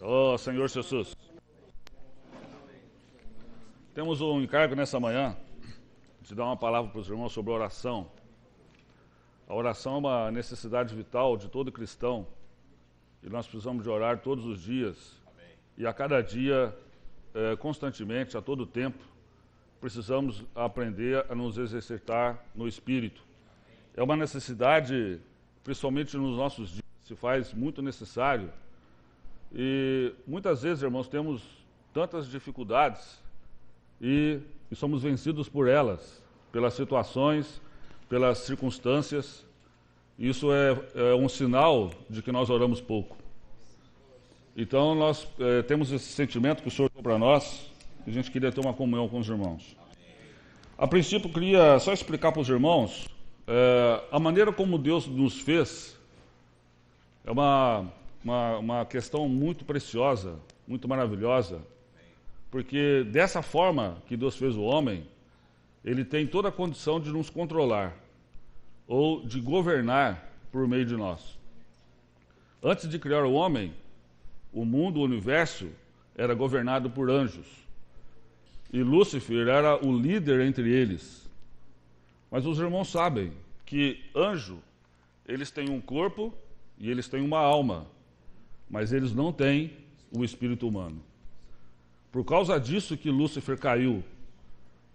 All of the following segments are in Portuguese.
Oh, Senhor Jesus. Temos um encargo nessa manhã de dar uma palavra para os irmãos sobre oração. A oração é uma necessidade vital de todo cristão e nós precisamos de orar todos os dias. E a cada dia, constantemente, a todo tempo, precisamos aprender a nos exercitar no Espírito. É uma necessidade, principalmente nos nossos dias, se faz muito necessário. E muitas vezes, irmãos, temos tantas dificuldades e somos vencidos por elas, pelas situações, pelas circunstâncias. Isso é um sinal de que nós oramos pouco. Então, nós temos esse sentimento que o Senhor deu para nós, que a gente queria ter uma comunhão com os irmãos. A princípio, eu queria só explicar para os irmãos a maneira como Deus nos fez. É uma questão muito preciosa, muito maravilhosa, porque dessa forma que Deus fez o homem, Ele tem toda a condição de nos controlar ou de governar por meio de nós. Antes de criar o homem, o mundo, o universo, era governado por anjos. E Lúcifer era o líder entre eles. Mas os irmãos sabem que anjo, eles têm um corpo e eles têm uma alma, mas eles não têm o espírito humano. Por causa disso que Lúcifer caiu,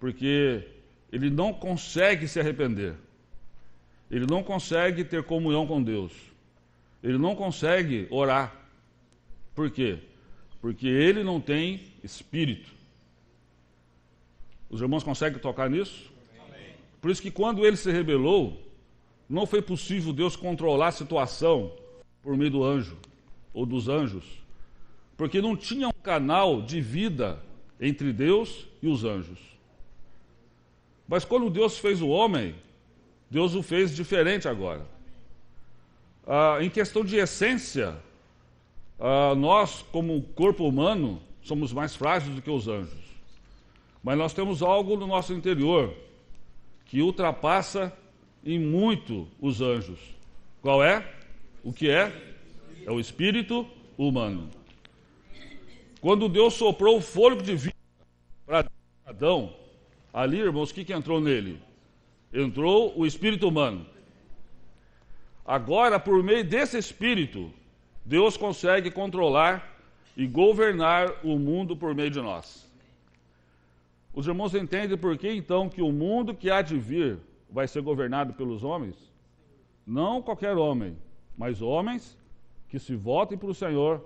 porque ele não consegue se arrepender. Ele não consegue ter comunhão com Deus. Ele não consegue orar. Por quê? Porque ele não tem espírito. Os irmãos conseguem tocar nisso? Amém. Por isso que quando ele se rebelou, não foi possível Deus controlar a situação por meio do anjo, ou dos anjos, porque não tinha um canal de vida entre Deus e os anjos. Mas quando Deus fez o homem, Deus o fez diferente agora. Em questão de essência, nós, como corpo humano, somos mais frágeis do que os anjos. Mas nós temos algo no nosso interior que ultrapassa em muito os anjos. Qual é? O que é? É o espírito humano. Quando Deus soprou o fôlego de vida para Adão, ali, irmãos, o que entrou nele? Entrou o espírito humano. Agora, por meio desse espírito, Deus consegue controlar e governar o mundo por meio de nós. Os irmãos entendem por que, então, que o mundo que há de vir vai ser governado pelos homens? Não qualquer homem, mas homens que se voltem para o Senhor,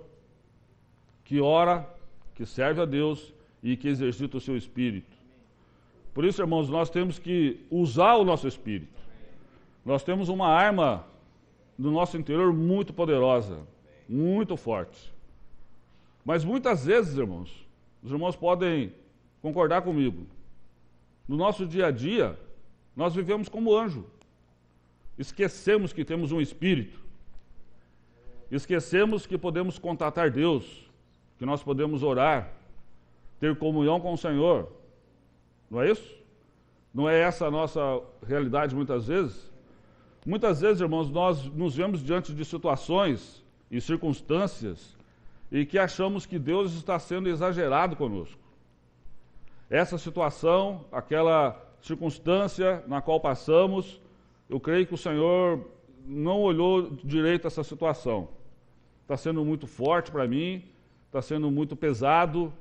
que ora, que serve a Deus e que exercita o seu espírito. Por isso, irmãos, nós temos que usar o nosso espírito. Nós temos uma arma no nosso interior muito poderosa, muito forte. Mas muitas vezes, irmãos, os irmãos podem concordar comigo. No nosso dia a dia, nós vivemos como anjo. Esquecemos que temos um espírito. Esquecemos que podemos contatar Deus, que nós podemos orar, ter comunhão com o Senhor. Não é isso? Não é essa a nossa realidade muitas vezes? Muitas vezes, irmãos, nós nos vemos diante de situações e circunstâncias e que achamos que Deus está sendo exagerado conosco. Essa situação, aquela circunstância na qual passamos, eu creio que o Senhor não olhou direito essa situação. Está sendo muito forte para mim, está sendo muito pesado.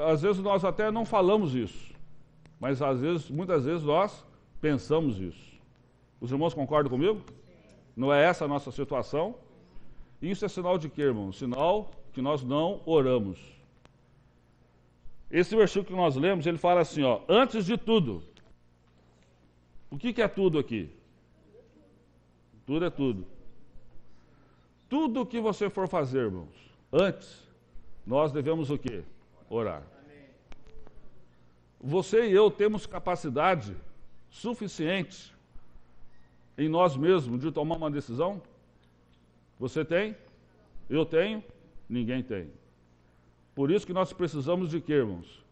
Às vezes nós até não falamos isso, mas muitas vezes nós pensamos isso. Os irmãos concordam comigo? Não é essa a nossa situação? Isso é sinal de quê, irmão? Sinal que nós não oramos. Esse versículo que nós lemos, ele fala assim, ó, antes de tudo. O que é tudo aqui? Tudo é tudo. Tudo o que você for fazer, irmãos, antes, nós devemos o quê? Orar. Você e eu temos capacidade suficiente em nós mesmos de tomar uma decisão? Você tem? Eu tenho? Ninguém tem. Por isso que nós precisamos de quê, irmãos?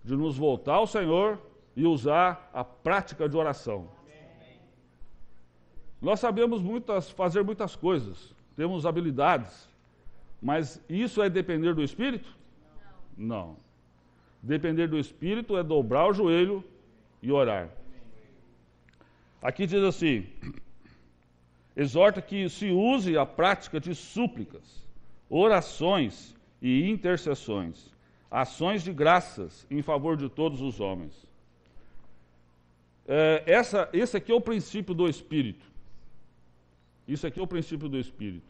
De nos voltar ao Senhor e usar a prática de oração. Nós sabemos fazer muitas coisas, temos habilidades, Mas isso é depender do Espírito? Não. Depender do Espírito é dobrar o joelho e orar. Aqui diz assim: exorta que se use a prática de súplicas, orações e intercessões, ações de graças em favor de todos os homens. Esse aqui é o princípio do Espírito. Isso aqui é o princípio do Espírito.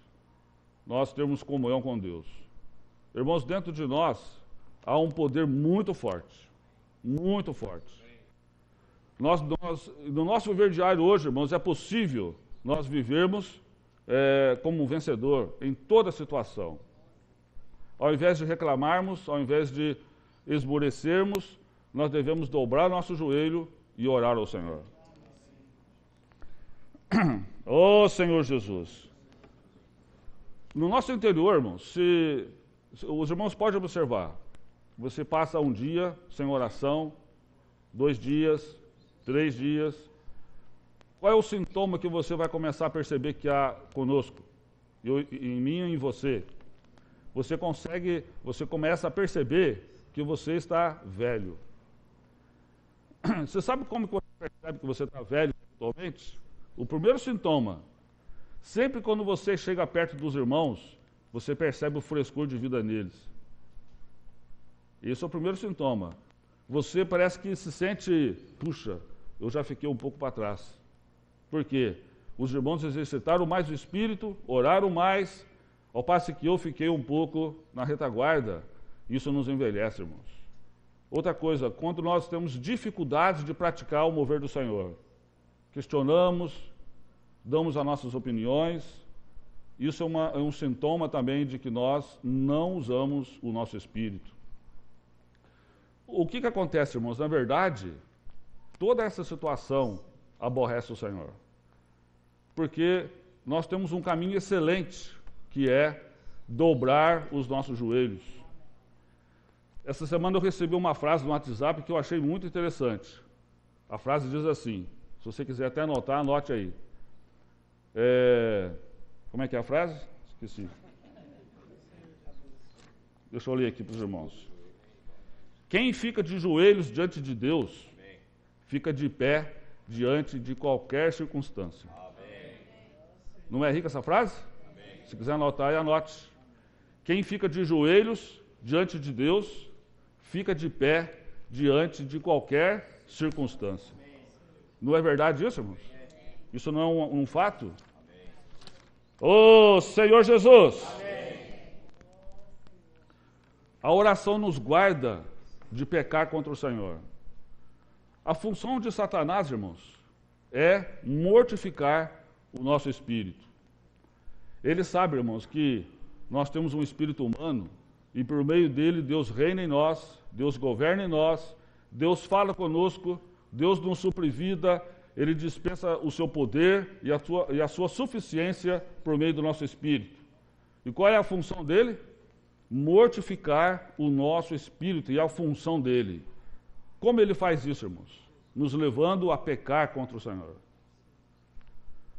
Nós temos comunhão com Deus. Irmãos, dentro de nós há um poder muito forte. Muito forte. No nosso viver diário hoje, irmãos, é possível nós vivermos como um vencedor em toda situação. Ao invés de reclamarmos, ao invés de esmorecermos, nós devemos dobrar nosso joelho e orar ao Senhor. Ó Senhor Jesus. No nosso interior, irmãos, os irmãos podem observar, você passa um dia sem oração, 2 dias, 3 dias. Qual é o sintoma que você vai começar a perceber que há conosco? Em mim e em você? Você começa a perceber que você está velho. Você sabe como que você percebe que você está velho atualmente? O primeiro sintoma, sempre quando você chega perto dos irmãos, você percebe o frescor de vida neles. Esse é o primeiro sintoma. Você parece que se sente, puxa, eu já fiquei um pouco para trás. Por quê? Os irmãos exercitaram mais o espírito, oraram mais, ao passo que eu fiquei um pouco na retaguarda. Isso nos envelhece, irmãos. Outra coisa, quando nós temos dificuldades de praticar o mover do Senhor, questionamos, damos as nossas opiniões, isso é um sintoma também de que nós não usamos o nosso espírito. O que acontece, irmãos? Na verdade, toda essa situação aborrece o Senhor. Porque nós temos um caminho excelente, que é dobrar os nossos joelhos. Essa semana eu recebi uma frase no WhatsApp que eu achei muito interessante. A frase diz assim, se você quiser até anotar, anote aí. Como é que é a frase? Esqueci. Deixa eu ler aqui para os irmãos. Quem fica de joelhos diante de Deus, fica de pé diante de qualquer circunstância. Não é rica essa frase? Se quiser anotar, anote. Quem fica de joelhos diante de Deus, fica de pé diante de qualquer circunstância. Não é verdade isso, irmãos? Isso não é um fato? Ô Senhor Jesus! A oração nos guarda de pecar contra o Senhor. A função de Satanás, irmãos, é mortificar o nosso espírito. Ele sabe, irmãos, que nós temos um espírito humano e por meio dele Deus reina em nós, Deus governa em nós, Deus fala conosco, Deus nos supre vida, Ele dispensa o seu poder e a sua suficiência por meio do nosso espírito. E qual é a função dele? Mortificar o nosso espírito e a função dele. Como ele faz isso, irmãos? Nos levando a pecar contra o Senhor.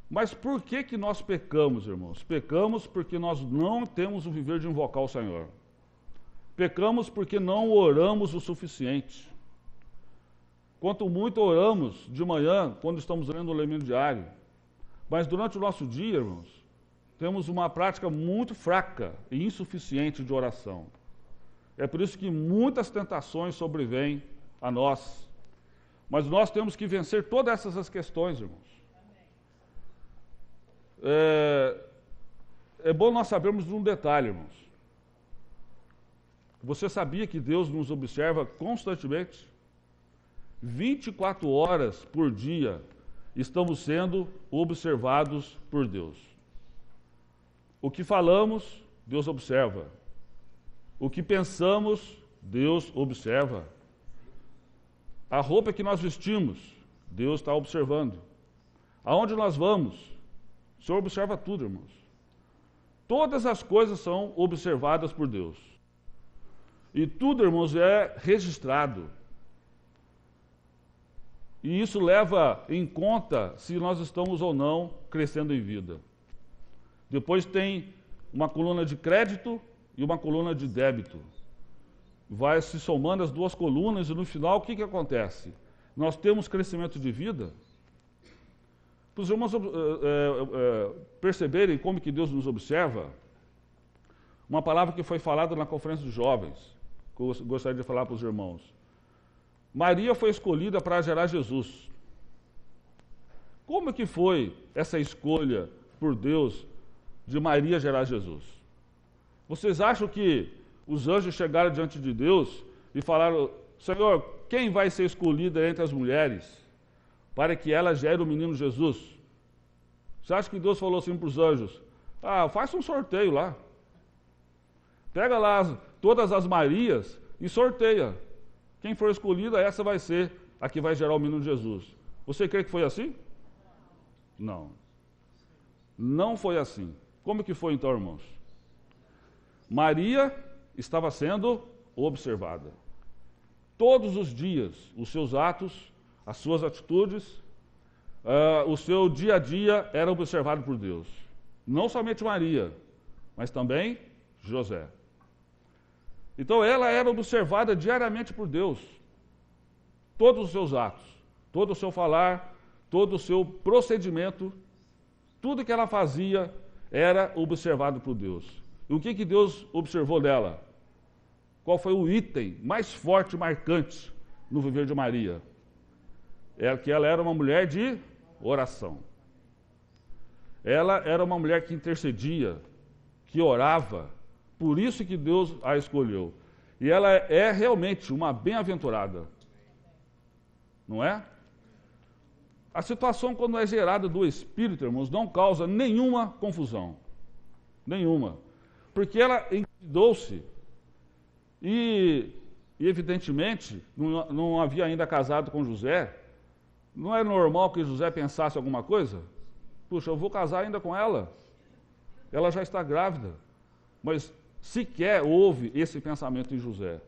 Mas por que nós pecamos, irmãos? Pecamos porque nós não temos o viver de invocar o Senhor. Pecamos porque não oramos o suficiente. Quanto muito oramos de manhã, quando estamos lendo o elemento diário. Mas durante o nosso dia, irmãos, temos uma prática muito fraca e insuficiente de oração. É por isso que muitas tentações sobrevêm a nós. Mas nós temos que vencer todas essas questões, irmãos. É bom nós sabermos de um detalhe, irmãos. Você sabia que Deus nos observa constantemente? 24 horas por dia estamos sendo observados por Deus. O que falamos, Deus observa. O que pensamos, Deus observa. A roupa que nós vestimos, Deus está observando. Aonde nós vamos, o Senhor observa tudo, irmãos. Todas as coisas são observadas por Deus. E tudo, irmãos, é registrado. E isso leva em conta se nós estamos ou não crescendo em vida. Depois tem uma coluna de crédito e uma coluna de débito. Vai se somando as duas colunas e no final o que acontece? Nós temos crescimento de vida. Para os irmãos perceberem como que Deus nos observa, uma palavra que foi falada na conferência dos jovens, que eu gostaria de falar para os irmãos. Maria foi escolhida para gerar Jesus. Como que foi essa escolha por Deus de Maria gerar Jesus? Vocês acham que os anjos chegaram diante de Deus e falaram: Senhor, quem vai ser escolhida entre as mulheres para que ela gere o menino Jesus? Você acha que Deus falou assim para os anjos: faz um sorteio lá. Pega lá todas as Marias e sorteia. Quem for escolhida, essa vai ser a que vai gerar o menino Jesus. Você crê que foi assim? Não. Não foi assim. Como que foi então, irmãos? Maria estava sendo observada. Todos os dias, os seus atos, as suas atitudes, o seu dia a dia era observado por Deus. Não somente Maria, mas também José. Então ela era observada diariamente por Deus. Todos os seus atos, todo o seu falar, todo o seu procedimento, tudo que ela fazia era observado por Deus. E o que Deus observou dela? Qual foi o item mais forte e marcante no viver de Maria? É que ela era uma mulher de oração. Ela era uma mulher que intercedia, que orava. Por isso que Deus a escolheu. E ela é realmente uma bem-aventurada. Não é? A situação, quando é gerada do Espírito, irmãos, não causa nenhuma confusão. Nenhuma. Porque ela engravidou-se e evidentemente, não havia ainda casado com José. Não é normal que José pensasse alguma coisa? Puxa, eu vou casar ainda com ela. Ela já está grávida. Mas sequer houve esse pensamento em José.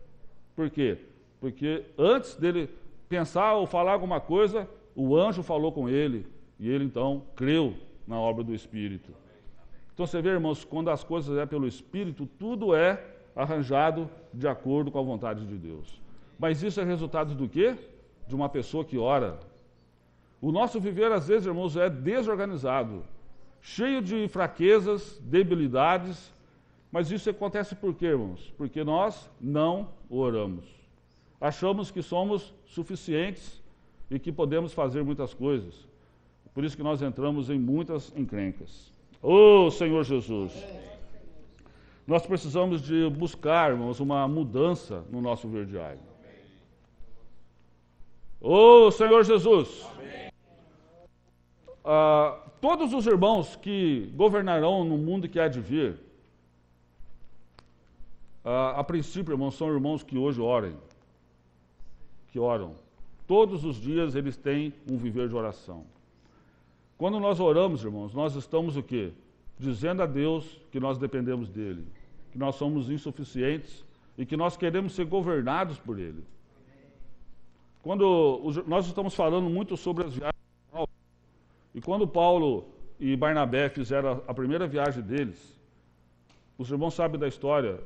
Por quê? Porque antes dele pensar ou falar alguma coisa, o anjo falou com ele, e ele então creu na obra do Espírito. Então você vê, irmãos, quando as coisas é pelo Espírito, tudo é arranjado de acordo com a vontade de Deus. Mas isso é resultado do quê? De uma pessoa que ora. O nosso viver, às vezes, irmãos, é desorganizado, cheio de fraquezas, debilidades, mas isso acontece por quê, irmãos? Porque nós não oramos. Achamos que somos suficientes e que podemos fazer muitas coisas. Por isso que nós entramos em muitas encrencas. Ô Senhor Jesus! Nós precisamos de buscar, irmãos, uma mudança no nosso viver diário. Ô Senhor Jesus! Todos os irmãos que governarão no mundo que há de vir, a princípio, irmãos, são irmãos que hoje que oram. Todos os dias eles têm um viver de oração. Quando nós oramos, irmãos, nós estamos o quê? Dizendo a Deus que nós dependemos dele, que nós somos insuficientes e que nós queremos ser governados por ele. Nós estamos falando muito sobre as viagens de Paulo, e quando Paulo e Barnabé fizeram a primeira viagem deles, os irmãos sabem da história,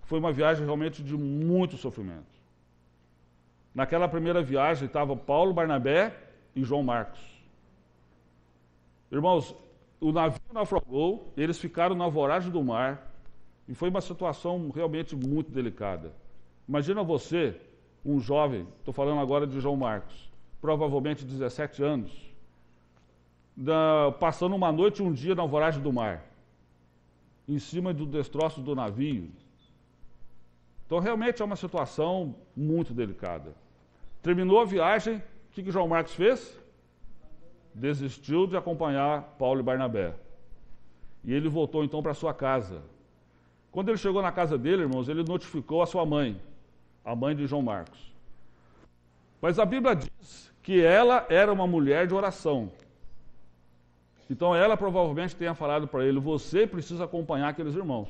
foi uma viagem realmente de muito sofrimento. Naquela primeira viagem estava Paulo, Barnabé e João Marcos. Irmãos, o navio naufragou, eles ficaram na voragem do mar, e foi uma situação realmente muito delicada. Imagina você, um jovem, estou falando agora de João Marcos, provavelmente 17 anos, passando uma noite e um dia na voragem do mar, em cima do destroço do navio. Então, realmente é uma situação muito delicada. Terminou a viagem, o que João Marcos fez? Desistiu de acompanhar Paulo e Barnabé. E ele voltou então para sua casa. Quando ele chegou na casa dele, irmãos, ele notificou a sua mãe, a mãe de João Marcos. Mas a Bíblia diz que ela era uma mulher de oração. Então ela provavelmente tenha falado para ele: você precisa acompanhar aqueles irmãos.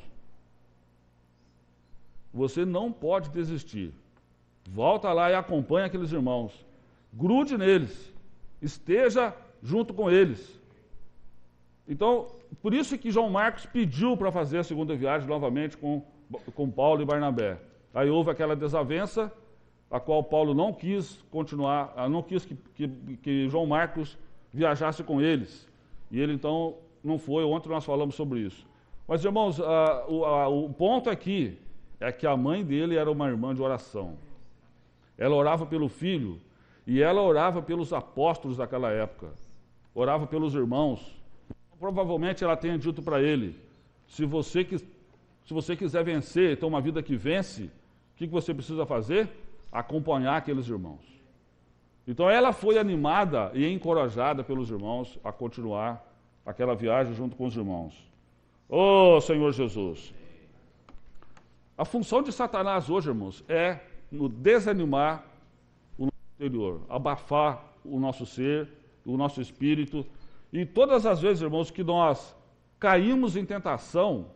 Você não pode desistir. Volta lá e acompanha aqueles irmãos. Grude neles. Esteja junto com eles. Então, por isso que João Marcos pediu para fazer a segunda viagem novamente com Paulo e Barnabé. Aí houve aquela desavença, a qual Paulo não quis continuar, não quis que João Marcos viajasse com eles. E ele então não foi, ontem nós falamos sobre isso. Mas, irmãos, o ponto aqui é que a mãe dele era uma irmã de oração. Ela orava pelo filho e ela orava pelos apóstolos daquela época. Orava pelos irmãos. Provavelmente ela tenha dito para ele, se você quiser vencer, ter uma vida que vence, o que você precisa fazer? Acompanhar aqueles irmãos. Então ela foi animada e encorajada pelos irmãos a continuar aquela viagem junto com os irmãos. Oh, Senhor Jesus! A função de Satanás hoje, irmãos, é no desanimar o nosso interior, abafar o nosso ser, o nosso espírito. E todas as vezes, irmãos, que nós caímos em tentação,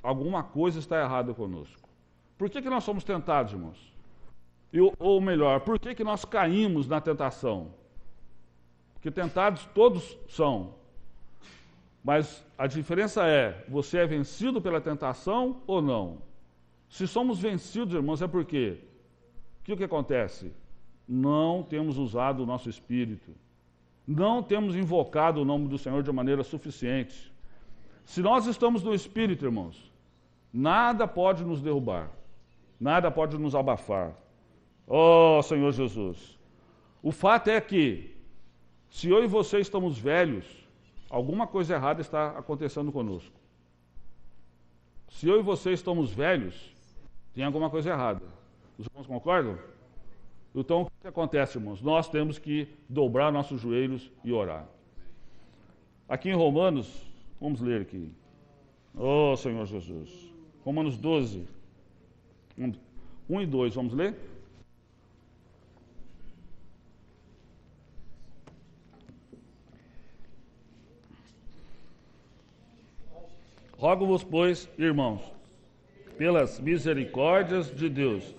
alguma coisa está errada conosco. Por que nós somos tentados, irmãos? Ou melhor, por que nós caímos na tentação? Porque tentados todos são. Mas a diferença é, você é vencido pela tentação ou não? Se somos vencidos, irmãos, é porque o que acontece? Não temos usado o nosso espírito. Não temos invocado o nome do Senhor de maneira suficiente. Se nós estamos no Espírito, irmãos, nada pode nos derrubar, nada pode nos abafar. Oh, Senhor Jesus! O fato é que, se eu e você estamos velhos, alguma coisa errada está acontecendo conosco. Se eu e você estamos velhos, tem alguma coisa errada. Os irmãos concordam? Então, o que acontece, irmãos? Nós temos que dobrar nossos joelhos e orar. Aqui em Romanos, vamos ler aqui. Oh, Senhor Jesus. Romanos 12, 1 e 2, vamos ler? Rogo-vos, pois, irmãos, pelas misericórdias de Deus,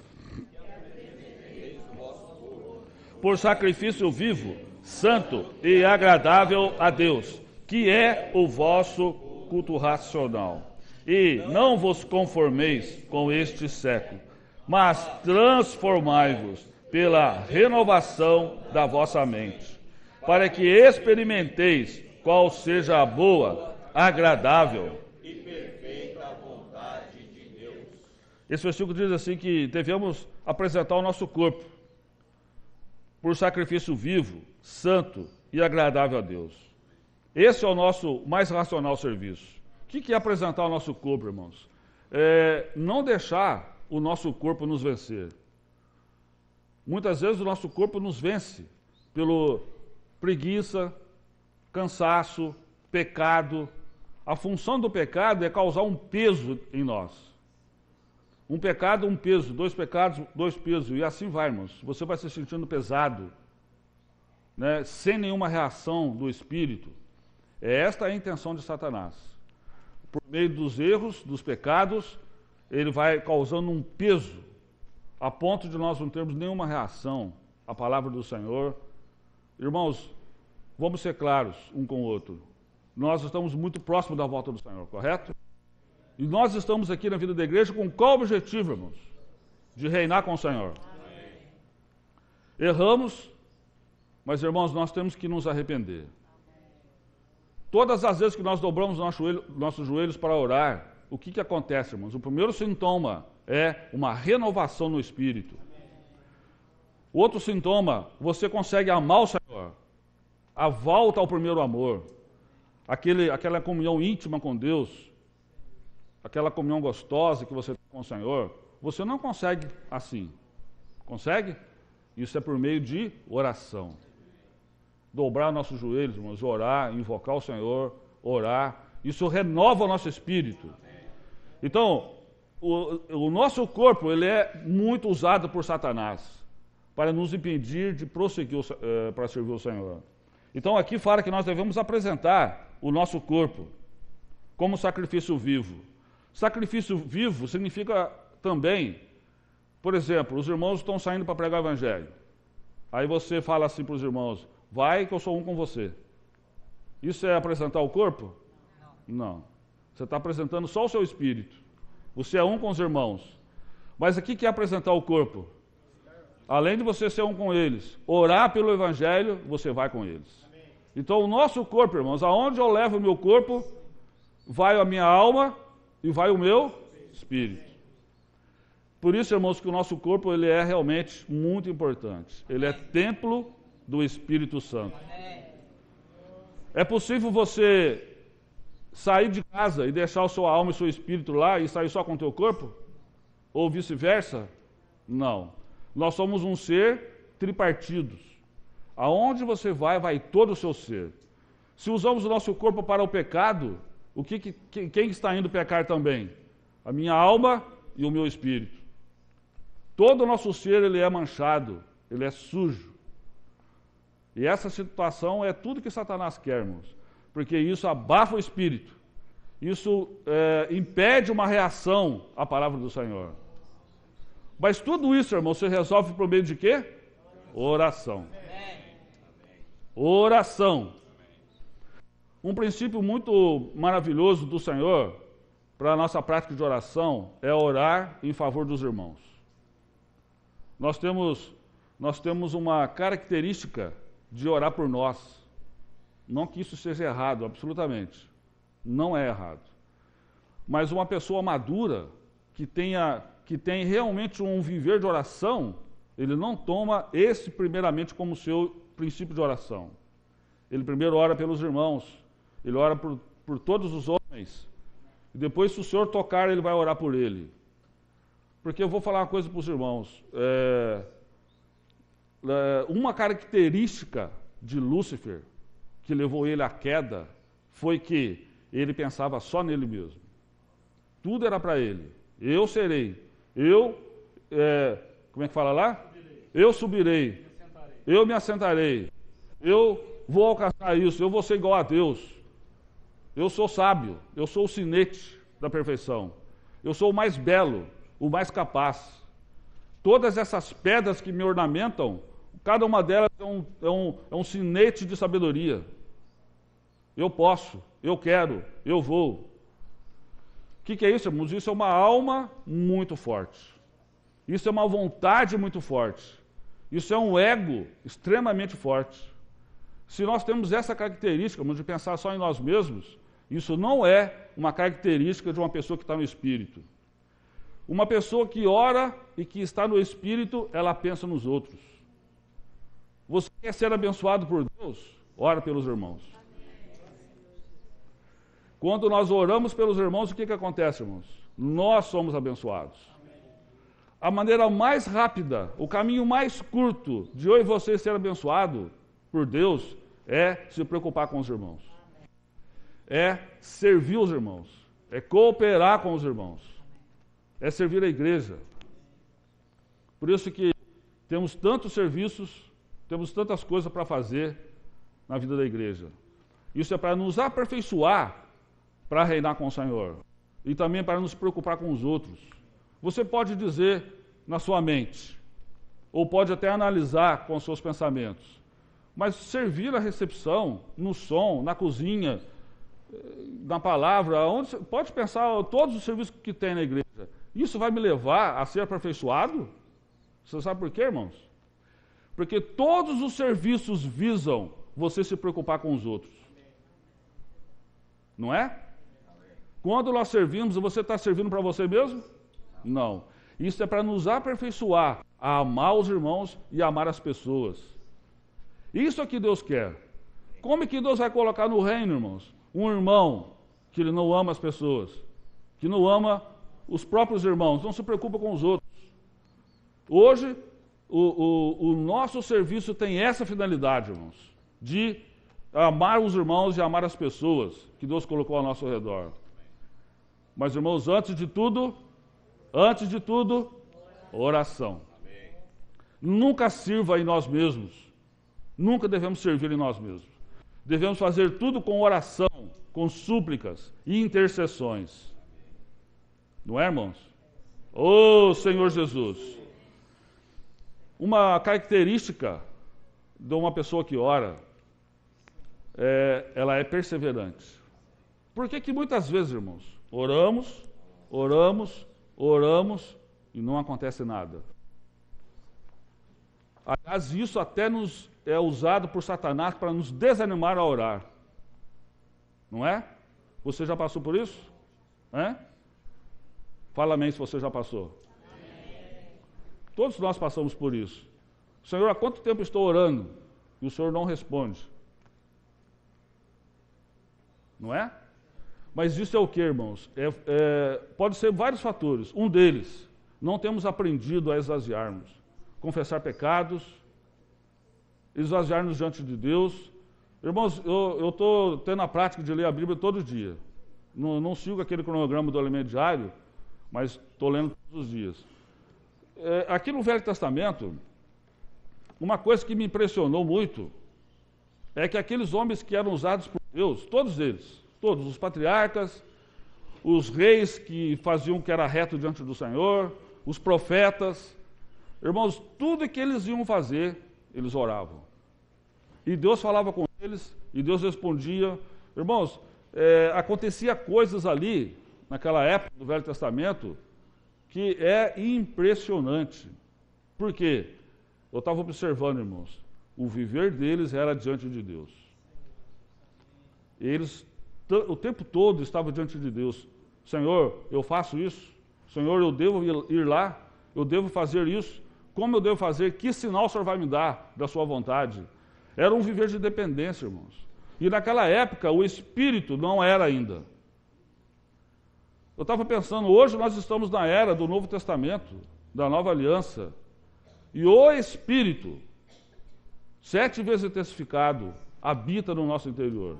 por sacrifício vivo, santo e agradável a Deus, que é o vosso culto racional. E não vos conformeis com este século, mas transformai-vos pela renovação da vossa mente, para que experimenteis qual seja a boa, agradável e perfeita vontade de Deus. Esse versículo diz assim que devemos apresentar o nosso corpo por sacrifício vivo, santo e agradável a Deus. Esse é o nosso mais racional serviço. O que é apresentar o nosso corpo, irmãos? Não deixar o nosso corpo nos vencer. Muitas vezes o nosso corpo nos vence pelo preguiça, cansaço, pecado. A função do pecado é causar um peso em nós. Um pecado, um peso. 2 pecados, 2 pesos. E assim vai, irmãos. Você vai se sentindo pesado, né? Sem nenhuma reação do Espírito. Esta é a intenção de Satanás. Por meio dos erros, dos pecados, ele vai causando um peso, a ponto de nós não termos nenhuma reação à palavra do Senhor. Irmãos, vamos ser claros um com o outro. Nós estamos muito próximos da volta do Senhor, correto? E nós estamos aqui na vida da igreja com qual objetivo, irmãos? De reinar com o Senhor. Amém. Erramos, mas, irmãos, nós temos que nos arrepender. Todas as vezes que nós dobramos nossos joelhos para orar, o que acontece, irmãos? O primeiro sintoma é uma renovação no Espírito. O outro sintoma, você consegue amar o Senhor. A volta ao primeiro amor. Aquela comunhão íntima com Deus. Aquela comunhão gostosa que você tem com o Senhor, você não consegue assim. Consegue? Isso é por meio de oração. Dobrar nossos joelhos, irmãos, orar, invocar o Senhor, orar. Isso renova o nosso espírito. Então, o nosso corpo, ele é muito usado por Satanás para nos impedir de prosseguir para servir o Senhor. Então, aqui fala que nós devemos apresentar o nosso corpo como sacrifício vivo. Sacrifício vivo significa também, por exemplo, os irmãos estão saindo para pregar o evangelho. Aí você fala assim para os irmãos, vai que eu sou um com você. Isso é apresentar o corpo? Não. Você está apresentando só o seu espírito. Você é um com os irmãos. Mas aqui que é apresentar o corpo? Além de você ser um com eles, orar pelo Evangelho, você vai com eles. Então o nosso corpo, irmãos, aonde eu levo o meu corpo, vai a minha alma e vai o meu espírito. Por isso, irmãos, que o nosso corpo ele é realmente muito importante. Ele é templo do Espírito Santo. É possível você sair de casa e deixar a sua alma e o seu espírito lá e sair só com o teu corpo? Ou vice-versa? Não. Nós somos um ser tripartidos. Aonde você vai, vai todo o seu ser. Se usamos o nosso corpo para o pecado, quem está indo pecar também? A minha alma e o meu espírito. Todo o nosso ser ele é manchado, ele é sujo. E essa situação é tudo que Satanás quer, irmãos. Porque isso abafa o espírito. Isso impede uma reação à palavra do Senhor. Mas tudo isso, irmão, você resolve por meio de quê? Oração. Oração. Um princípio muito maravilhoso do Senhor para a nossa prática de oração é orar em favor dos irmãos. Nós temos uma característica de orar por nós. Não que isso seja errado, absolutamente. Não é errado. Mas uma pessoa madura, que tem realmente um viver de oração, ele não toma esse primeiramente como seu princípio de oração. Ele primeiro ora pelos irmãos, ele ora por todos os homens, e depois, se o Senhor tocar, ele vai orar por ele. Porque eu vou falar uma coisa para os irmãos. Uma característica de Lúcifer, que levou ele à queda, foi que ele pensava só nele mesmo. Tudo era para ele. Eu serei. Como é que fala lá? Eu subirei. Eu me assentarei. Eu vou alcançar isso. Eu vou ser igual a Deus. Eu sou sábio. Eu sou o sinete da perfeição. Eu sou o mais belo, o mais capaz. Todas essas pedras que me ornamentam, cada uma delas é um sinete de sabedoria. Eu posso, eu quero, eu vou. O que é isso, irmãos? Isso é uma alma muito forte. Isso é uma vontade muito forte. Isso é um ego extremamente forte. Se nós temos essa característica, irmãos, de pensar só em nós mesmos, isso não é uma característica de uma pessoa que está no Espírito. Uma pessoa que ora e que está no Espírito, ela pensa nos outros. Você quer ser abençoado por Deus? Ora pelos irmãos. Quando nós oramos pelos irmãos, o que acontece, irmãos? Nós somos abençoados. A maneira mais rápida, o caminho mais curto de eu e você ser abençoado por Deus é se preocupar com os irmãos. É servir os irmãos. É cooperar com os irmãos. É servir a igreja. Por isso que temos tantos serviços, temos tantas coisas para fazer na vida da igreja. Isso é para nos aperfeiçoar para reinar com o Senhor. E também para nos preocupar com os outros. Você pode dizer na sua mente, ou pode até analisar com os seus pensamentos, mas servir a recepção, no som, na cozinha, na palavra, pode pensar todos os serviços que tem na igreja. Isso vai me levar a ser aperfeiçoado? Você sabe por quê, irmãos? Porque todos os serviços visam você se preocupar com os outros. Não é? Quando nós servimos, você está servindo para você mesmo? Não. Isso é para nos aperfeiçoar, a amar os irmãos e amar as pessoas. Isso é que Deus quer. Como é que Deus vai colocar no reino, irmãos? Um irmão que ele não ama as pessoas, que não ama os próprios irmãos, não se preocupa com os outros. Hoje, o nosso serviço tem essa finalidade, irmãos, de amar os irmãos e amar as pessoas que Deus colocou ao nosso redor. Mas, irmãos, antes de tudo, oração. Nunca sirva em nós mesmos. Nunca devemos servir em nós mesmos. Devemos fazer tudo com oração, com súplicas e intercessões. Não é, irmãos? Ô Senhor Jesus! Uma característica de uma pessoa que ora, ela é perseverante. Por que que muitas vezes, irmãos, oramos, oramos, oramos e não acontece nada? Aliás, isso até é usado por Satanás para nos desanimar a orar. Não é? Você já passou por isso? É? Fala amém se você já passou. Amém. Todos nós passamos por isso. Senhor, há quanto tempo estou orando? E o Senhor não responde. Não é? Mas isso é o que, irmãos? Pode ser vários fatores. Um deles, não temos aprendido a esvaziarmos. Confessar pecados, esvaziar-nos diante de Deus. Irmãos, eu estou tendo a prática de ler a Bíblia todo dia. Não sigo aquele cronograma do alimento diário, mas estou lendo todos os dias. Aqui no Velho Testamento, uma coisa que me impressionou muito é que aqueles homens que eram usados por Deus, todos eles, todos os patriarcas, os reis que faziam o que era reto diante do Senhor, os profetas, irmãos, tudo que eles iam fazer, eles oravam. E Deus falava com eles, e Deus respondia. Irmãos, acontecia coisas ali, naquela época do Velho Testamento, que é impressionante. Por quê? Eu estava observando, irmãos, o viver deles era diante de Deus. Eles, o tempo todo, estavam diante de Deus. Senhor, eu faço isso. Senhor, eu devo ir lá. Eu devo fazer isso. Como eu devo fazer? Que sinal o Senhor vai me dar da sua vontade? Era um viver de dependência, irmãos. E naquela época, o Espírito não era ainda. Eu estava pensando, hoje nós estamos na era do Novo Testamento, da Nova Aliança. E o Espírito, 7 vezes intensificado, habita no nosso interior.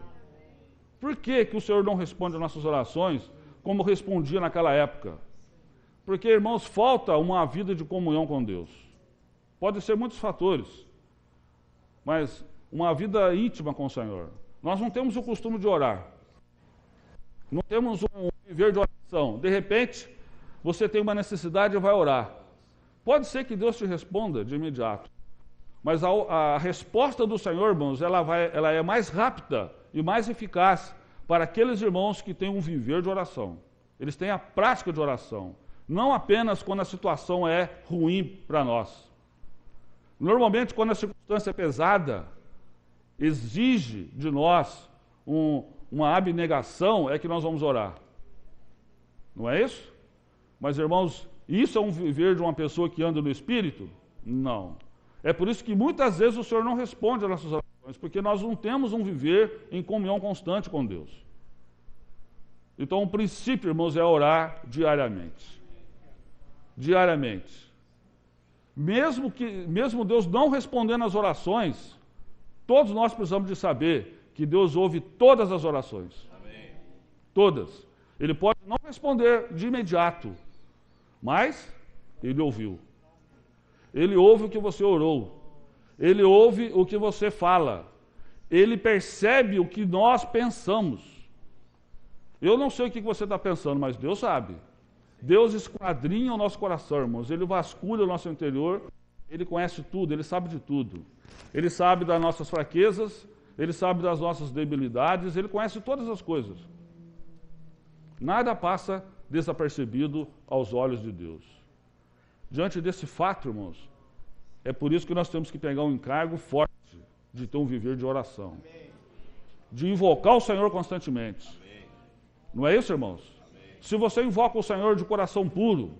Por que que o Senhor não responde às nossas orações como respondia naquela época? Porque, irmãos, falta uma vida de comunhão com Deus. Pode ser muitos fatores, mas uma vida íntima com o Senhor. Nós não temos o costume de orar. Não temos um viver de oração. De repente, você tem uma necessidade e vai orar. Pode ser que Deus te responda de imediato. Mas a resposta do Senhor, irmãos, ela é mais rápida e mais eficaz para aqueles irmãos que têm um viver de oração. Eles têm a prática de oração. Não apenas quando a situação é ruim para nós. Normalmente, quando a circunstância é pesada, exige de nós uma abnegação, é que nós vamos orar. Não é isso? Mas, irmãos, isso é um viver de uma pessoa que anda no Espírito? Não. É por isso que muitas vezes o Senhor não responde às nossas orações, porque nós não temos um viver em comunhão constante com Deus. Então, o princípio, irmãos, é orar diariamente. Diariamente. Mesmo Deus não respondendo às orações, todos nós precisamos de saber que Deus ouve todas as orações. Amém. Todas. Ele pode não responder de imediato, mas Ele ouviu. Ele ouve o que você orou. Ele ouve o que você fala. Ele percebe o que nós pensamos. Eu não sei o que você está pensando, mas Deus sabe. Deus esquadrinha o nosso coração, irmãos. Ele vasculha o nosso interior. Ele conhece tudo, Ele sabe de tudo. Ele sabe das nossas fraquezas, Ele sabe das nossas debilidades, Ele conhece todas as coisas. Nada passa desapercebido aos olhos de Deus. Diante desse fato, irmãos, é por isso que nós temos que pegar um encargo forte de ter um viver de oração. De invocar o Senhor constantemente. Não é isso, irmãos? Se você invoca o Senhor de coração puro,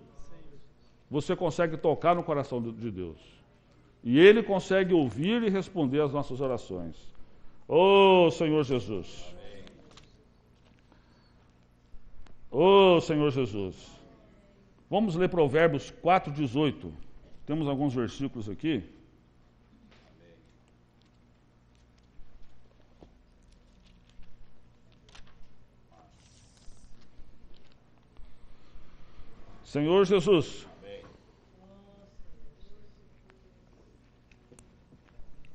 você consegue tocar no coração de Deus. E Ele consegue ouvir e responder às nossas orações. Oh, Senhor Jesus! Oh, Senhor Jesus! Vamos ler Provérbios 4:18. Temos alguns versículos aqui. Senhor Jesus.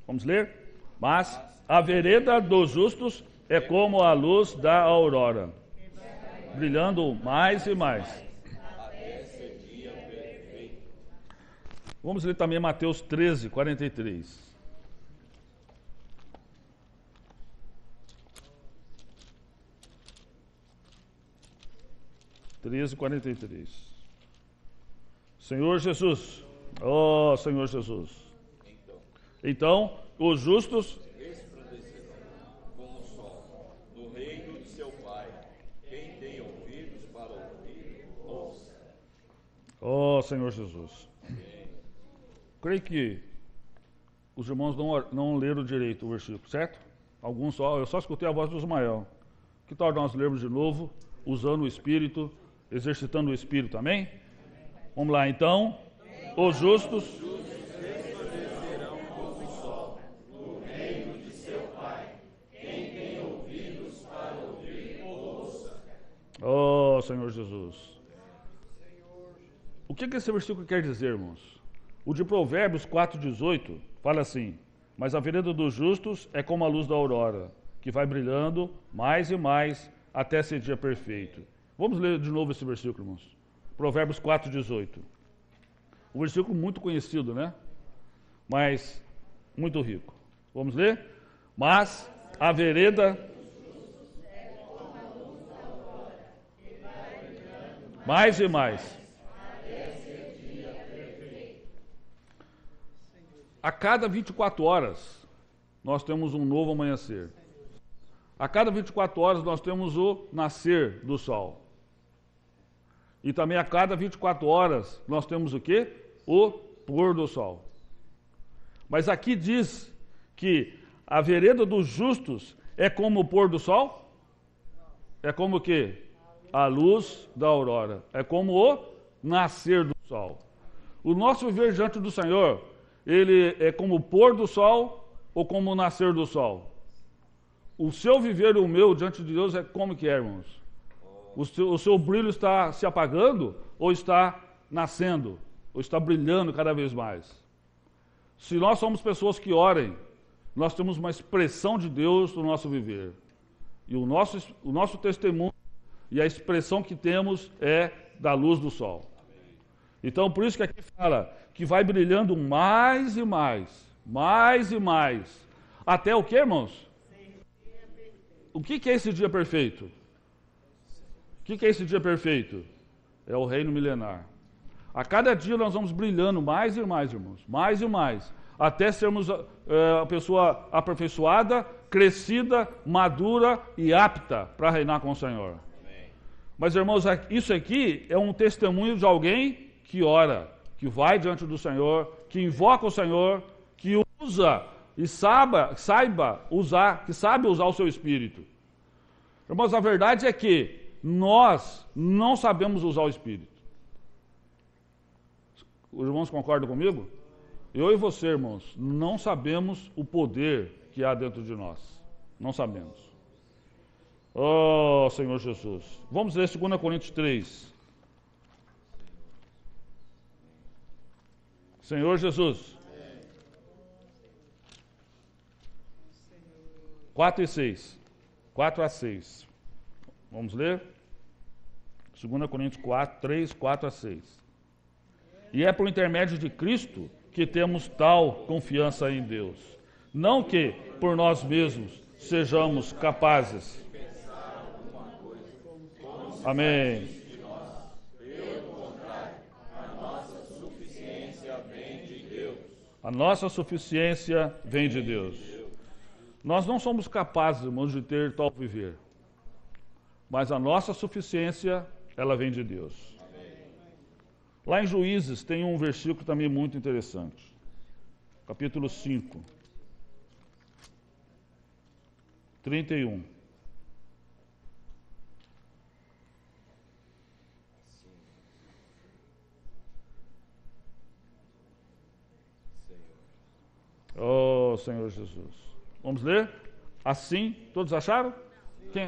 Vamos ler? Mas a vereda dos justos é como a luz da aurora, brilhando mais e mais. Vamos ler também Mateus 13:43. 13:43. Senhor Jesus. Ó Senhor Jesus. Então, os justos resplandecerão como o sol no reino de seu Pai. Quem tem ouvidos para ouvir, ouça. Ó Senhor Jesus. Creio que os irmãos não leram direito o versículo, certo? Alguns só, eu só escutei a voz do Ismael. Que tal nós lermos de novo, usando o Espírito, exercitando o Espírito, amém? Vamos lá, então. Os justos Resplandecerão como o sol no reino de seu Pai. Quem tem ouvidos para ouvir, ouça. ó Senhor Jesus. O que esse versículo quer dizer, irmãos? O de Provérbios 4:18 fala assim: mas a vereda dos justos é como a luz da aurora, que vai brilhando mais e mais até ser dia perfeito. Vamos ler de novo esse versículo, irmãos. Provérbios 4:18. Um versículo muito conhecido, né? Mas muito rico. Vamos ler? Mas a vereda mais e mais. A cada 24 horas, nós temos um novo amanhecer. A cada 24 horas, nós temos o nascer do sol. E também a cada 24 horas, nós temos o quê? O pôr do sol. Mas aqui diz que a vereda dos justos é como o pôr do sol? É como o quê? A luz da aurora. É como o nascer do sol. O nosso viver diante do Senhor, ele é como o pôr do sol ou como o nascer do sol? O seu viver e o meu diante de Deus é como que é, irmãos? O seu brilho está se apagando ou está nascendo? Ou está brilhando cada vez mais? Se nós somos pessoas que orem, nós temos uma expressão de Deus no nosso viver. E o nosso testemunho e a expressão que temos é da luz do sol. Então, por isso que aqui fala que vai brilhando mais e mais, até o que, irmãos? O que é esse dia perfeito? O que é esse dia perfeito? É o reino milenar. A cada dia nós vamos brilhando mais e mais, irmãos, mais e mais, até sermos a pessoa aperfeiçoada, crescida, madura e apta para reinar com o Senhor. Amém. Mas, irmãos, isso aqui é um testemunho de alguém que ora, que vai diante do Senhor, que invoca o Senhor, que usa e saiba usar, que sabe usar o seu espírito. Irmãos, a verdade é que nós não sabemos usar o espírito. Os irmãos concordam comigo? Eu e você, irmãos, não sabemos o poder que há dentro de nós. Não sabemos. Oh, Senhor Jesus. Vamos ler 2 Coríntios 3. Senhor Jesus. 4 e 6. 4 a 6. Vamos ler? 2 Coríntios 4, 3, 4 a 6. E é por intermédio de Cristo que temos tal confiança em Deus. Não que, por nós mesmos, sejamos capazes. Amém. Pelo contrário, a nossa suficiência vem de Deus. A nossa suficiência vem de Deus. Nós não somos capazes, irmãos, de ter tal viver. Mas a nossa suficiência, ela vem de Deus. Lá em Juízes tem um versículo também muito interessante. Capítulo 5. 31. Oh, Senhor Jesus. Vamos ler? Assim, todos acharam?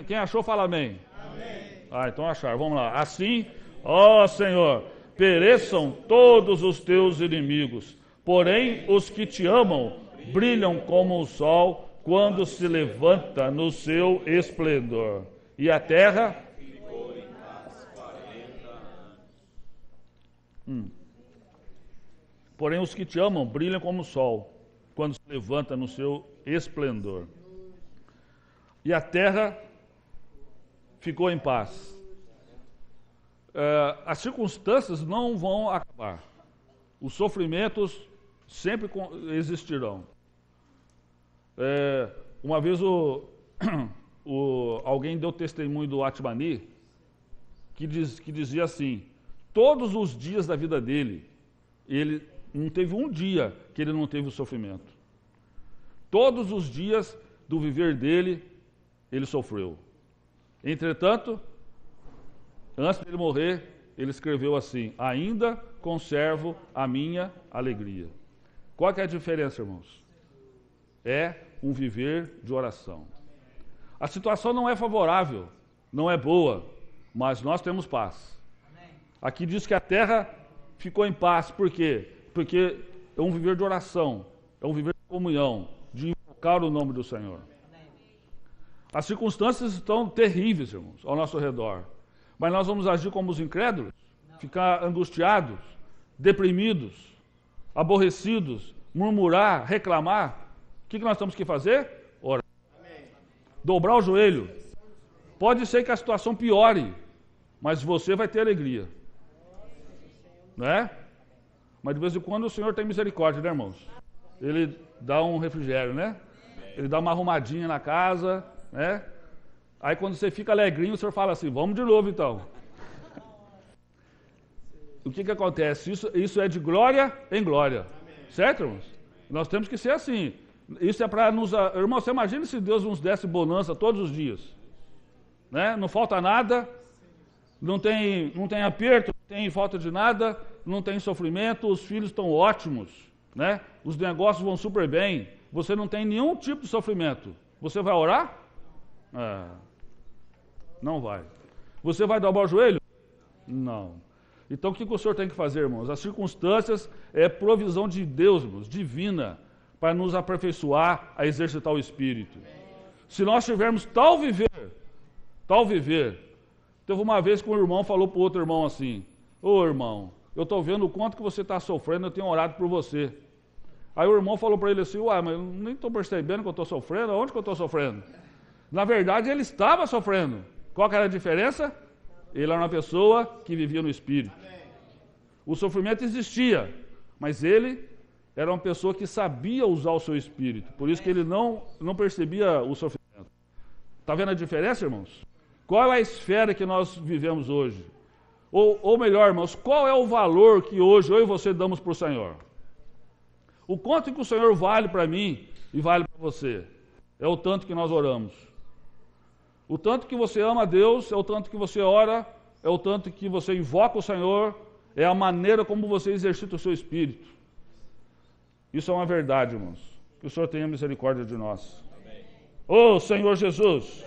Quem achou, fala amém. Amém. Então acharam. Vamos lá. Assim, ó Senhor, pereçam todos os teus inimigos, porém os que te amam brilham como o sol quando se levanta no seu esplendor. E a terra ficou em paz 40 anos. Porém os que te amam brilham como o sol quando se levanta no seu esplendor. E a terra ficou em paz. as circunstâncias não vão acabar. Os sofrimentos sempre existirão. Uma vez alguém deu testemunho do Atmani que dizia assim: todos os dias da vida dele, ele não teve um dia que ele não teve o sofrimento. Todos os dias do viver dele, ele sofreu. Entretanto, antes de ele morrer, ele escreveu assim: ainda conservo a minha alegria. Qual que é a diferença, irmãos? É um viver de oração. A situação não é favorável, não é boa, mas nós temos paz. Aqui diz que a terra ficou em paz. Por quê? Porque é um viver de oração, é um viver de comunhão, de invocar o nome do Senhor. As circunstâncias estão terríveis, irmãos, ao nosso redor. Mas nós vamos agir como os incrédulos? Ficar angustiados, deprimidos, aborrecidos, murmurar, reclamar? O que nós temos que fazer? Orar. Dobrar o joelho. Pode ser que a situação piore, mas você vai ter alegria. Não é? Mas de vez em quando o Senhor tem misericórdia, né, irmãos? Ele dá um refrigério, né? Ele dá uma arrumadinha na casa, né? Aí quando você fica alegrinho, o Senhor fala assim: vamos de novo então. O que acontece? Isso é de glória em glória. Certo, irmãos? Nós temos que ser assim. Isso é para nos... Irmão, você imagina se Deus nos desse bonança todos os dias. Né? Não falta nada, não tem aperto, não tem falta de nada, não tem sofrimento, os filhos estão ótimos, né? Os negócios vão super bem, você não tem nenhum tipo de sofrimento. Você vai orar? Não vai. Você vai dobrar o joelho? Não. Então o que o Senhor tem que fazer, irmãos? As circunstâncias é provisão de Deus, irmãos, divina, para nos aperfeiçoar a exercitar o Espírito. Se nós tivermos tal viver, teve uma vez que um irmão falou para o outro irmão assim: ô irmão, eu estou vendo o quanto que você está sofrendo, eu tenho orado por você. Aí o irmão falou para ele assim: uai, mas eu nem estou percebendo que eu estou sofrendo, aonde que eu estou sofrendo? Na verdade ele estava sofrendo. Qual que era a diferença? Ele era uma pessoa que vivia no Espírito. O sofrimento existia, mas ele era uma pessoa que sabia usar o seu Espírito. Por isso que ele não percebia o sofrimento. Está vendo a diferença, irmãos? Qual é a esfera que nós vivemos hoje? Ou melhor, irmãos, qual é o valor que hoje eu e você damos para o Senhor? O quanto que o Senhor vale para mim e vale para você? É o tanto que nós oramos. O tanto que você ama a Deus, é o tanto que você ora, é o tanto que você invoca o Senhor, é a maneira como você exercita o seu Espírito. Isso é uma verdade, irmãos. Que o Senhor tenha misericórdia de nós. Ô Senhor Jesus!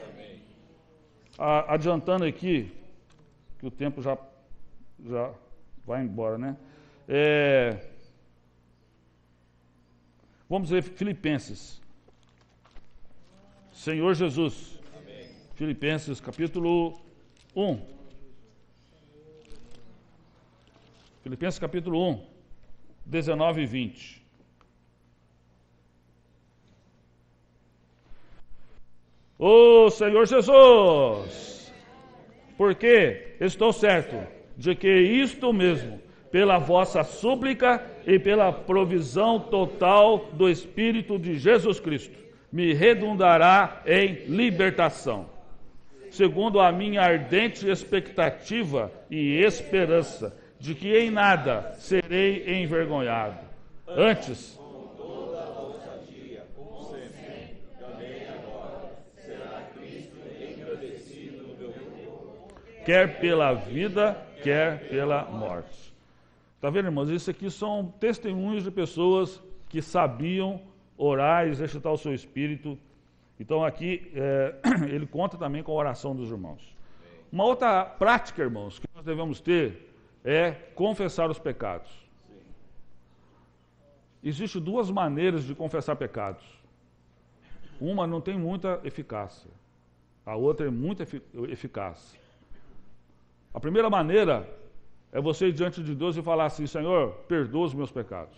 Adiantando aqui, que o tempo já vai embora, né? Vamos ver Filipenses. Senhor Jesus. Amém. Filipenses capítulo 1. Filipenses capítulo 1, 19 e 20. Ô Senhor Jesus, porque estou certo de que isto mesmo, pela vossa súplica e pela provisão total do Espírito de Jesus Cristo, me redundará em libertação, segundo a minha ardente expectativa e esperança de que em nada serei envergonhado. Antes, quer pela vida, quer pela morte. Está vendo, irmãos? Isso aqui são testemunhos de pessoas que sabiam orar e exercitar o seu espírito. Então aqui ele conta também com a oração dos irmãos. Uma outra prática, irmãos, que nós devemos ter é confessar os pecados. Existem duas maneiras de confessar pecados. Uma não tem muita eficácia, a outra é muito eficaz. A primeira maneira é você ir diante de Deus e falar assim: Senhor, perdoa os meus pecados.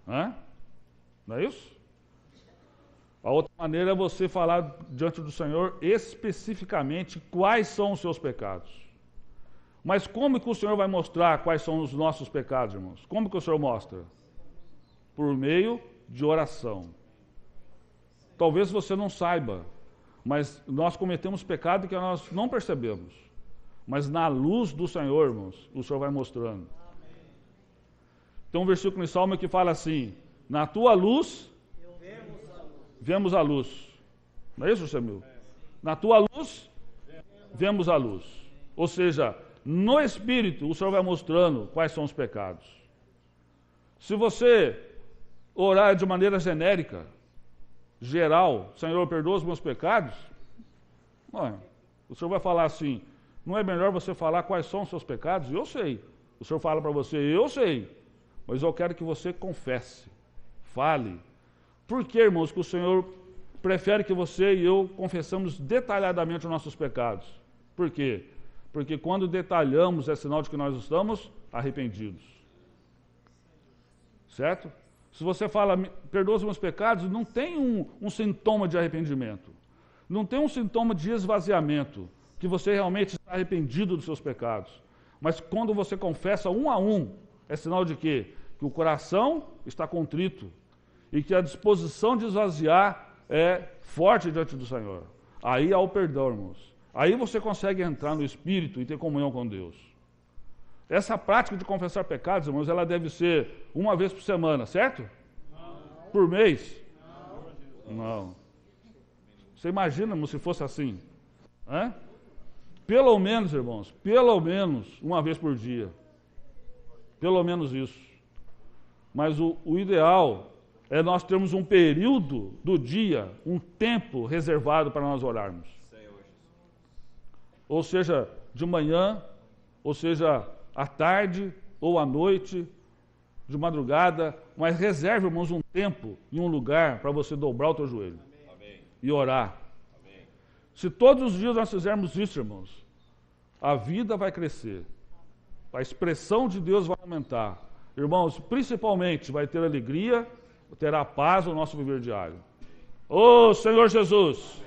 Não é isso? A outra maneira é você falar diante do Senhor especificamente quais são os seus pecados. Mas como que o Senhor vai mostrar quais são os nossos pecados, irmãos? Como que o Senhor mostra? Por meio de oração. Talvez você não saiba, mas nós cometemos pecado que nós não percebemos. Mas na luz do Senhor, irmãos, o Senhor vai mostrando. Tem um versículo em Salmo que fala assim: na tua luz, vemos a luz. Não é isso, Samuel? Na tua luz, vemos a luz. Ou seja, no Espírito, o Senhor vai mostrando quais são os pecados. Se você orar de maneira genérica, geral, Senhor, perdoa os meus pecados, o Senhor vai falar assim, não é melhor você falar quais são os seus pecados? Eu sei. O Senhor fala para você, eu sei, mas eu quero que você confesse, fale. Por que, irmãos, que o Senhor prefere que você e eu confessamos detalhadamente os nossos pecados? Por quê? Porque quando detalhamos é sinal de que nós estamos arrependidos. Certo? Se você fala, perdoa os meus pecados, não tem um sintoma de arrependimento. Não tem um sintoma de esvaziamento, que você realmente está arrependido dos seus pecados. Mas quando você confessa um a um, é sinal de quê? Que o coração está contrito e que a disposição de esvaziar é forte diante do Senhor. Aí há o perdão, irmãos. Aí você consegue entrar no Espírito e ter comunhão com Deus. Essa prática de confessar pecados, irmãos, ela deve ser uma vez por semana, certo? Não. Por mês? Não. Você imagina, irmão, se fosse assim? Pelo menos, irmãos, pelo menos uma vez por dia. Pelo menos isso. Mas o ideal é nós termos um período do dia, um tempo reservado para nós orarmos. Ou seja, de manhã, ou seja, à tarde ou à noite, de madrugada, mas reserve, irmãos, um tempo e um lugar para você dobrar o teu joelho. Amém. E orar. Amém. Se todos os dias nós fizermos isso, irmãos, a vida vai crescer, a expressão de Deus vai aumentar. Irmãos, principalmente vai ter alegria, terá paz no nosso viver diário. Ô Senhor Jesus!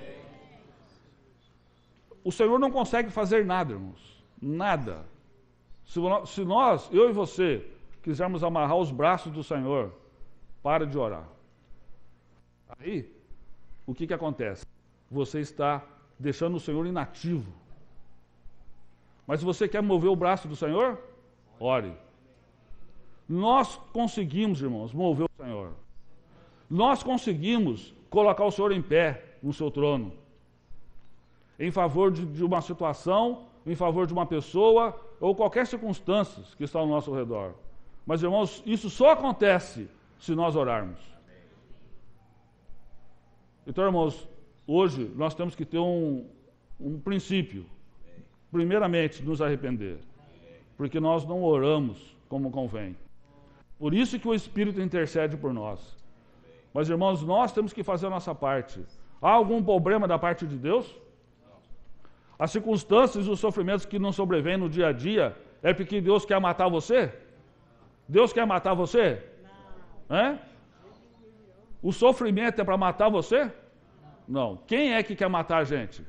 O Senhor não consegue fazer nada, irmãos. Nada. Se nós, eu e você, quisermos amarrar os braços do Senhor, para de orar. Aí, o que acontece? Você está deixando o Senhor inativo. Mas se você quer mover o braço do Senhor, ore. Nós conseguimos, irmãos, mover o Senhor. Nós conseguimos colocar o Senhor em pé no seu trono. Em favor de uma situação, em favor de uma pessoa, ou qualquer circunstância que está ao nosso redor. Mas, irmãos, isso só acontece se nós orarmos. Então, irmãos, hoje nós temos que ter um princípio. Primeiramente, nos arrepender. Porque nós não oramos como convém. Por isso que o Espírito intercede por nós. Mas, irmãos, nós temos que fazer a nossa parte. Há algum problema da parte de Deus? As circunstâncias e os sofrimentos que não sobrevêm no dia a dia é porque Deus quer matar você? Deus quer matar você? Não. O sofrimento é para matar você? Não. Quem é que quer matar a gente?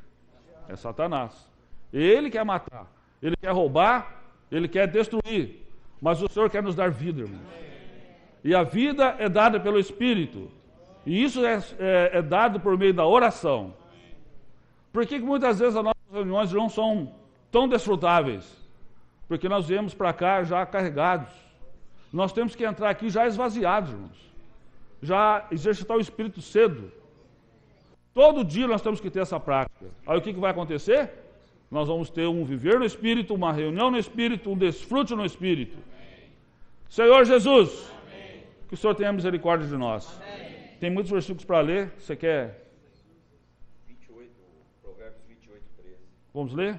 É Satanás. Ele quer matar. Ele quer roubar. Ele quer destruir. Mas o Senhor quer nos dar vida, irmãos. E a vida é dada pelo Espírito. E isso é dado por meio da oração. Por que muitas vezes as nossas reuniões não são tão desfrutáveis? Porque nós viemos para cá já carregados. Nós temos que entrar aqui já esvaziados, irmãos. Já exercitar o Espírito cedo. Todo dia nós temos que ter essa prática. Aí o que vai acontecer? Nós vamos ter um viver no Espírito, uma reunião no Espírito, um desfrute no Espírito. Senhor Jesus, amém. Que o Senhor tenha misericórdia de nós. Amém. Tem muitos versículos para ler. Você quer? 28, Provérbios 28, 13. Vamos ler?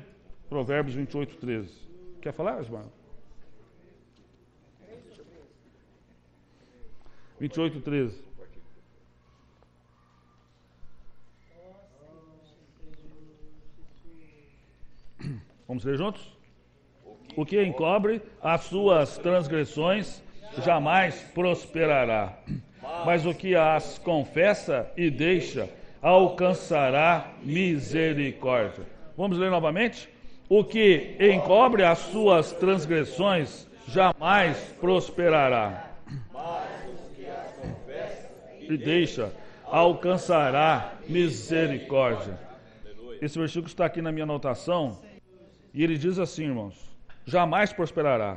Provérbios 28, 13. Quer falar, Ismael? 28, 13. Vamos ler juntos? O que encobre as suas transgressões jamais prosperará, mas o que as confessa e deixa alcançará misericórdia. Vamos ler novamente? O que encobre as suas transgressões jamais prosperará. E deixa, alcançará misericórdia. Esse versículo está aqui na minha anotação, e ele diz assim, irmãos: jamais prosperará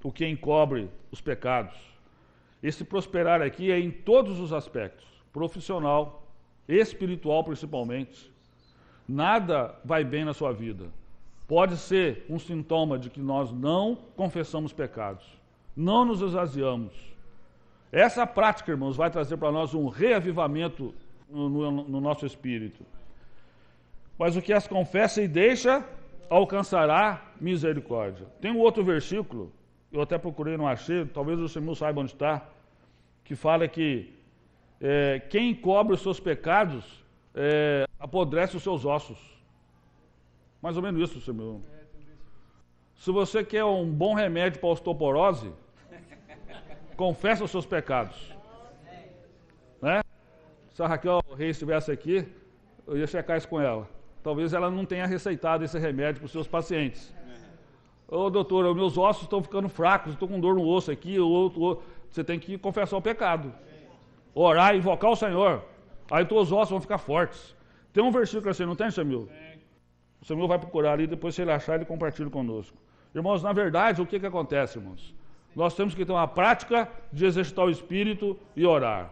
o que encobre os pecados. Esse prosperar aqui é em todos os aspectos, profissional, espiritual principalmente. Nada vai bem na sua vida. Pode ser um sintoma de que nós não confessamos pecados, não nos esvaziamos. Essa prática, irmãos, vai trazer para nós um reavivamento no nosso espírito. Mas o que as confessa e deixa, alcançará misericórdia. Tem um outro versículo, eu até procurei, não achei, talvez o Senhor saiba onde está, que fala que quem encobre os seus pecados apodrece os seus ossos. Mais ou menos isso, Senhor. Se você quer um bom remédio para a osteoporose, confessa os seus pecados. Né? Se a Raquel Reis estivesse aqui, eu ia checar isso com ela. Talvez ela não tenha receitado esse remédio para os seus pacientes. Ô, doutora, meus ossos estão ficando fracos, estou com dor no osso aqui, você tem que confessar o pecado. Orar e invocar o Senhor. Aí teus ossos vão ficar fortes. Tem um versículo assim, não tem, Samuel? O Samuel vai procurar ali, depois se ele achar, ele compartilha conosco. Irmãos, na verdade, o que acontece, irmãos? Nós temos que ter uma prática de exercitar o Espírito e orar.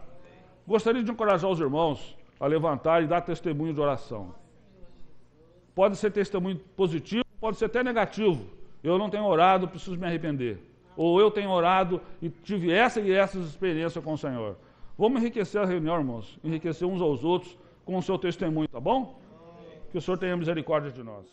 Gostaria de encorajar os irmãos a levantar e dar testemunho de oração. Pode ser testemunho positivo, pode ser até negativo. Eu não tenho orado, preciso me arrepender. Ou eu tenho orado e tive essa e essas experiências com o Senhor. Vamos enriquecer a reunião, irmãos. Enriquecer uns aos outros com o seu testemunho, tá bom? Que o Senhor tenha misericórdia de nós.